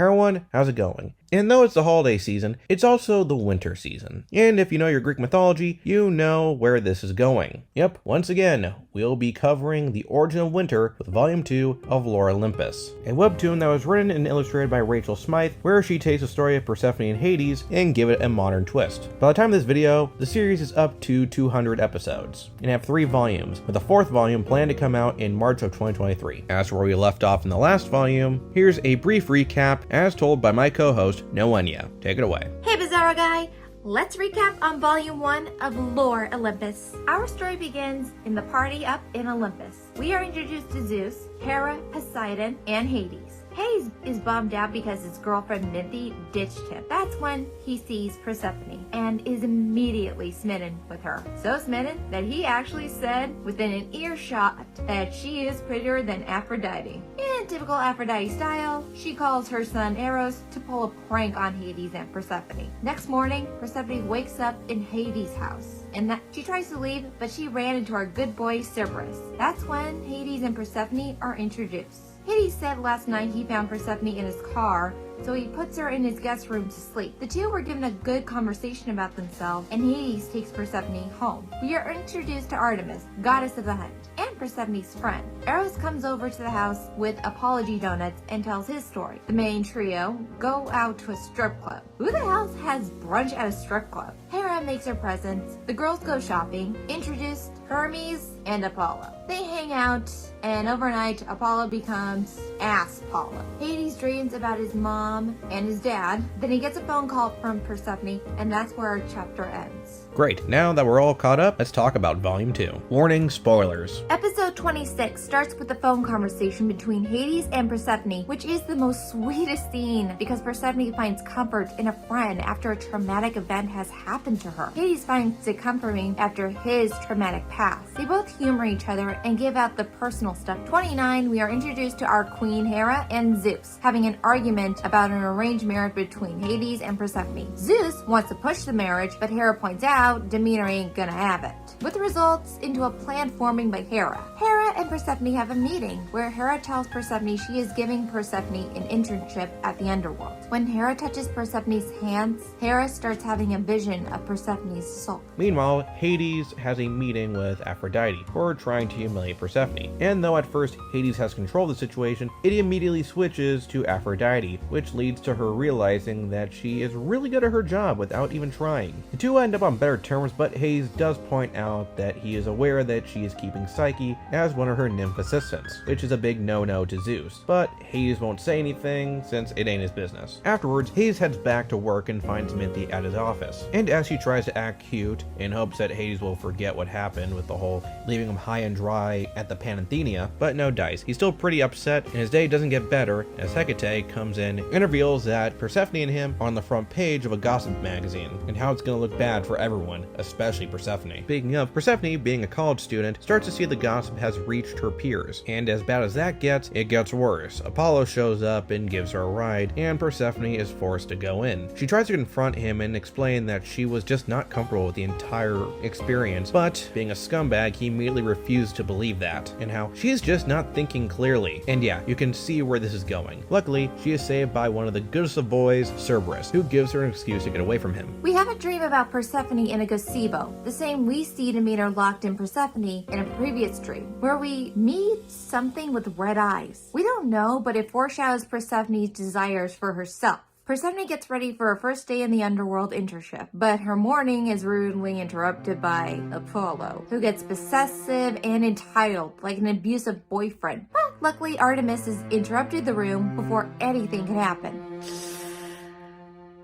Everyone, how's it going? And though it's the holiday season, it's also the winter season. And if you know your Greek mythology, you know where this is going. Yep, once again, we'll be covering the origin of winter with Volume 2 of Lore Olympus, a webtoon that was written and illustrated by Rachel Smythe, where she takes the story of Persephone and Hades and give it a modern twist. By the time of this video, the series is up to 200 episodes, and have 3 volumes, with the 4th volume planned to come out in March of 2023. As for where we left off in the last volume, here's a brief recap as told by my co-host, NoEnya. Take it away. Hey Bizarro guy! Let's recap on Volume 1 of Lore Olympus. Our story begins in the party up in Olympus. We are introduced to Zeus, Hera, Poseidon, and Hades. Hades is bummed out because his girlfriend Minty ditched him. That's when he sees Persephone and is immediately smitten with her. So smitten that he actually said within an earshot that she is prettier than Aphrodite. In typical Aphrodite style, she calls her son Eros to pull a prank on Hades and Persephone. Next morning, Persephone wakes up in Hades' house and she tries to leave, but she ran into our good boy Cerberus. That's when Hades and Persephone are introduced. Hades said last night he found Persephone in his car, so he puts her in his guest room to sleep. The two were given a good conversation about themselves, and Hades takes Persephone home. We are introduced to Artemis, goddess of the hunt, and Persephone's friend. Eros comes over to the house with apology donuts and tells his story. The main trio go out to a strip club. Who the hell has brunch at a strip club? Hera makes her presents. The girls go shopping, introduced Hermes and Apollo. They hang out, and overnight, Apollo becomes Ass Apollo. Hades dreams about his mom and his dad. Then he gets a phone call from Persephone, and that's where our chapter ends. Great, now that we're all caught up, let's talk about Volume 2. Warning, spoilers. Episode 26 starts with the phone conversation between Hades and Persephone, which is the most sweetest scene because Persephone finds comfort in a friend after a traumatic event has happened to her. Hades finds it comforting after his traumatic past. They both humor each other and give out the personal stuff. 29, we are introduced to our queen Hera and Zeus having an argument about an arranged marriage between Hades and Persephone. Zeus wants to push the marriage, but Hera points out Demeter ain't gonna have it, which results into a plan forming by Hera. Hera and Persephone have a meeting where Hera tells Persephone she is giving Persephone an internship at the underworld. When Hera touches Persephone's hands, Hera starts having a vision of Persephone's soul. Meanwhile, Hades has a meeting with Aphrodite for trying to humiliate Persephone. And though at first Hades has control of the situation, it immediately switches to Aphrodite, which leads to her realizing that she is really good at her job without even trying. The two end up on better terms, but Hades does point out that he is aware that she is keeping Psyche as one of her nymph assistants, which is a big no-no to Zeus. But Hades won't say anything since it ain't his business. Afterwards, Hades heads back to work and finds Minty at his office. And as she tries to act cute in hopes that Hades will forget what happened with the whole leaving him high and dry at the Panathenea, but no dice. He's still pretty upset and his day doesn't get better as Hecate comes in and reveals that Persephone and him are on the front page of a gossip magazine and how it's gonna look bad for everyone, especially Persephone. Speaking of, Persephone, being a college student, starts to see the gossip has reached her peers, and as bad as that gets, it gets worse. Apollo shows up and gives her a ride, and Persephone is forced to go in. She tries to confront him and explain that she was just not comfortable with the entire experience, but being a scumbag, he immediately refused to believe that, and how she is just not thinking clearly. And yeah, you can see where this is going. Luckily, she is saved by one of the goodest of boys, Cerberus, who gives her an excuse to get away from him. We have a dream about Persephone in a gazebo, the same we see Demeter locked in Persephone in a previous dream, where we meet something with red eyes. We don't know, but it foreshadows Persephone's desires for herself. Persephone gets ready for her first day in the underworld internship, but her morning is rudely interrupted by Apollo, who gets possessive and entitled like an abusive boyfriend. But luckily, Artemis has interrupted the room before anything can happen.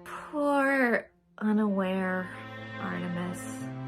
Poor, unaware Artemis.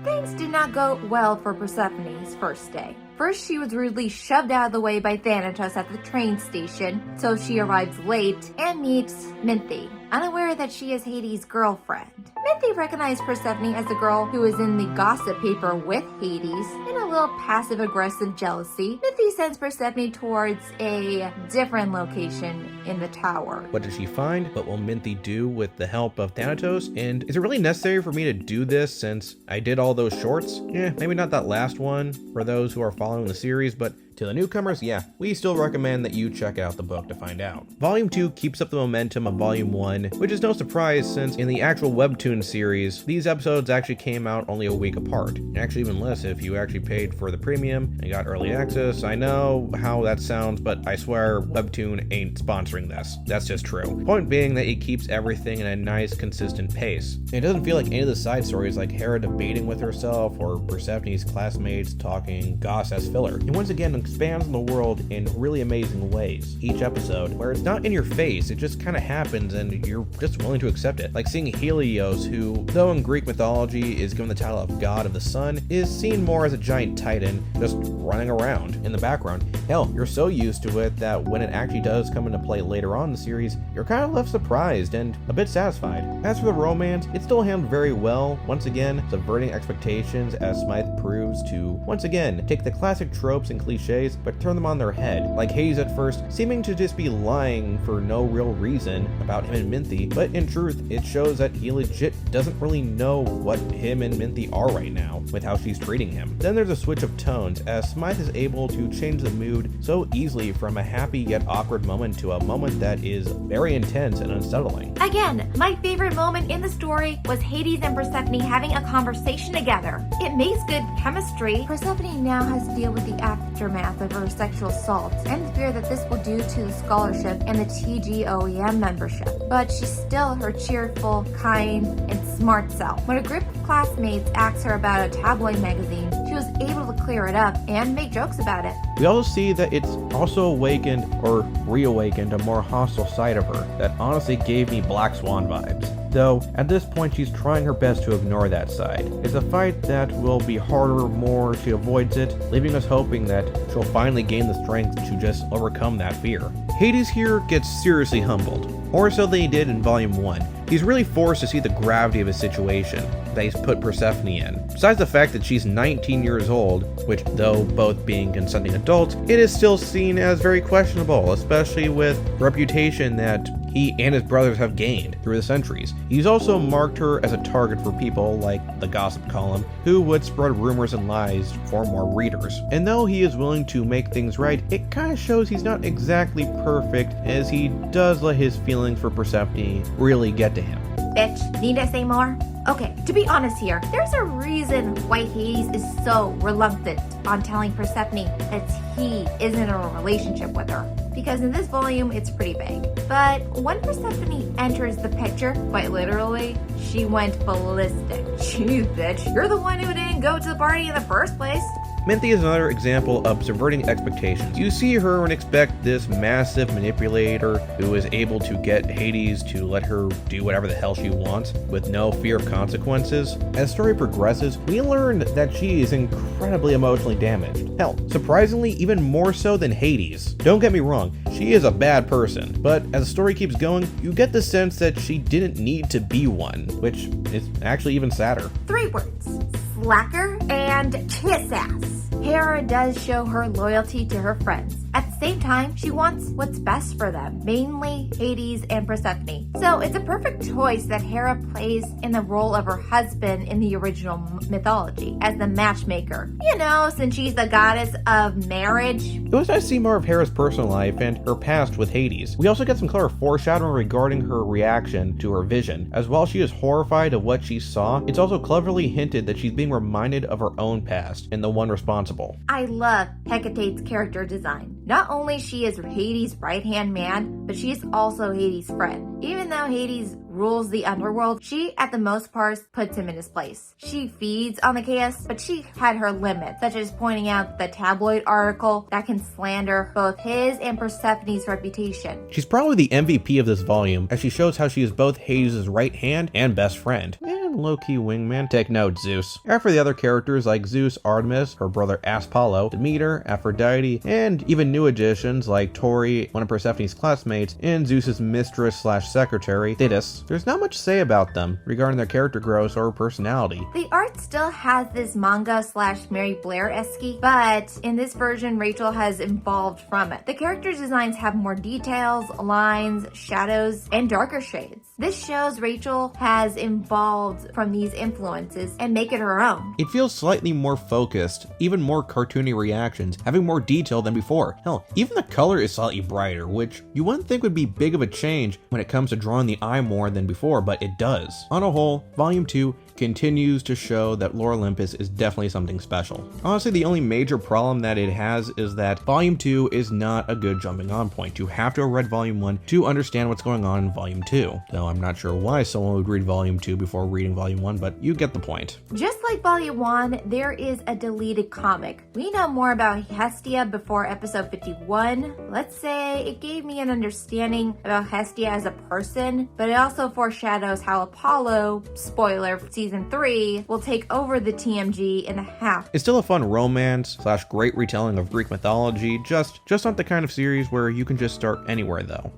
Things did not go well for Persephone's first day. First, she was rudely shoved out of the way by Thanatos at the train station, so she arrives late and meets Minty, unaware that she is Hades' girlfriend. Minty recognized Persephone as the girl who was in the gossip paper with Hades. In a little passive-aggressive jealousy, Minty sends Persephone towards a different location in the tower. What did she find? What will Minty do with the help of Thanatos? And is it really necessary for me to do this since I did all those shorts? Maybe not that last one for those who are following the series, but To the newcomers, yeah, we still recommend that you check out the book to find out. Volume 2 keeps up the momentum of Volume 1, which is no surprise since in the actual webtoon series, these episodes actually came out only a week apart. And actually even less if you actually paid for the premium and got early access. I know how that sounds, but I swear webtoon ain't sponsoring this. That's just true. Point being that it keeps everything in a nice, consistent pace. It doesn't feel like any of the side stories like Hera debating with herself or Persephone's classmates talking goss as filler. It once again expands on the world in really amazing ways. Each episode, where it's not in your face, it just kind of happens and you're just willing to accept it. Like seeing Helios, who, though in Greek mythology is given the title of god of the sun, is seen more as a giant titan just running around in the background. Hell, you're so used to it that when it actually does come into play later on in the series, you're kind of left surprised and a bit satisfied. As for the romance, it's still handled very well, once again subverting expectations as Smythe proves to, once again, take the classic tropes and cliches but turn them on their head. Like Hades at first, seeming to just be lying for no real reason about him and Minthy, but in truth, it shows that he legit doesn't really know what him and Minthy are right now with how she's treating him. Then there's a switch of tones as Smythe is able to change the mood so easily from a happy yet awkward moment to a moment that is very intense and unsettling. Again, my favorite moment in the story was Hades and Persephone having a conversation together. It makes good chemistry. Persephone now has to deal with the aftermath of her sexual assault and the fear that this will do to the scholarship and the TGOEM membership. But she's still her cheerful, kind, and smart self. When a group of classmates asks her about a tabloid magazine, she was able to clear it up and make jokes about it. We also see that it's also awakened or reawakened a more hostile side of her that honestly gave me Black Swan vibes. Though, at this point she's trying her best to ignore that side. It's a fight that will be harder more she avoids it, leaving us hoping that she'll finally gain the strength to just overcome that fear. Hades here gets seriously humbled, more so than he did in Volume 1. He's really forced to see the gravity of his situation that he's put Persephone in. Besides the fact that she's 19 years old, which though both being consenting adults, it is still seen as very questionable, especially with the reputation that he and his brothers have gained through the centuries. He's also marked her as a target for people like the gossip column, who would spread rumors and lies for more readers. And though he is willing to make things right, it kind of shows he's not exactly perfect, as he does let his feelings for Persephone really get to him. Bitch, need I say more? Okay, to be honest here, there's a reason why Hades is so reluctant on telling Persephone that he isn't in a relationship with her. Because in this volume, it's pretty vague. But when Persephone enters the picture, quite literally, she went ballistic. Jeez, bitch, you're the one who didn't go to the party in the first place. Minthy is another example of subverting expectations. You see her and expect this massive manipulator who is able to get Hades to let her do whatever the hell she wants with no fear of consequences. As the story progresses, we learn that she is incredibly emotionally damaged. Hell, surprisingly, even more so than Hades. Don't get me wrong, she is a bad person, but as the story keeps going, you get the sense that she didn't need to be one, which is actually even sadder. 3 words: slacker and kiss ass. Hera does show her loyalty to her friends. At the same time, she wants what's best for them, mainly Hades and Persephone. So it's a perfect choice that Hera plays in the role of her husband in the original mythology as the matchmaker. You know, since she's the goddess of marriage. It was nice to see more of Hera's personal life and her past with Hades. We also get some clever foreshadowing regarding her reaction to her vision. As while she is horrified of what she saw, it's also cleverly hinted that she's being reminded of her own past and the one responsible. I love Hecate's character design. Not only she is Hades' right-hand man, but she is also Hades' friend. Even though Hades rules the underworld, she, at the most part, puts him in his place. She feeds on the chaos, but she had her limits, such as pointing out the tabloid article that can slander both his and Persephone's reputation. She's probably the MVP of this volume, as she shows how she is both Hades' right hand and best friend. And low-key wingman. Take note, Zeus. After the other characters like Zeus, Artemis, her brother Apollo, Demeter, Aphrodite, and even new additions like Tori, one of Persephone's classmates, and Zeus's mistress/secretary, Thetis, there's not much to say about them regarding their character growth or personality. The art still has this manga/Mary Blair-esque, but in this version, Rachel has evolved from it. The character designs have more details, lines, shadows, and darker shades. This shows Rachel has evolved from these influences and make it her own. It feels slightly more focused, even more cartoony reactions, having more detail than before. Hell, even the color is slightly brighter, which you wouldn't think would be big of a change when it comes to drawing the eye more than before, but it does. On a whole, Volume 2 continues to show that Lore Olympus is definitely something special. Honestly, the only major problem that it has is that Volume 2 is not a good jumping on point. You have to have read Volume 1 to understand what's going on in Volume 2. Though I'm not sure why someone would read Volume 2 before reading Volume 1, but you get the point. Just like Volume 1, there is a deleted comic. We know more about Hestia before episode 51. Let's say it gave me an understanding about Hestia as a person, but it also foreshadows how Apollo, spoiler for season 3, will take over the TMG in a half. It's still a fun romance / great retelling of Greek mythology, just not the kind of series where you can just start anywhere though.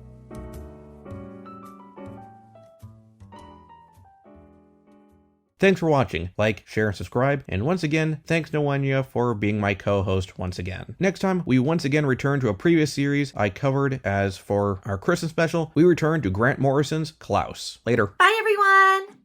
Thanks for watching. Like, share, and subscribe. And once again, thanks NoEnya for being my co-host once again. Next time, we once again return to a previous series I covered as for our Christmas special. We return to Grant Morrison's Klaus. Later. Bye, everyone!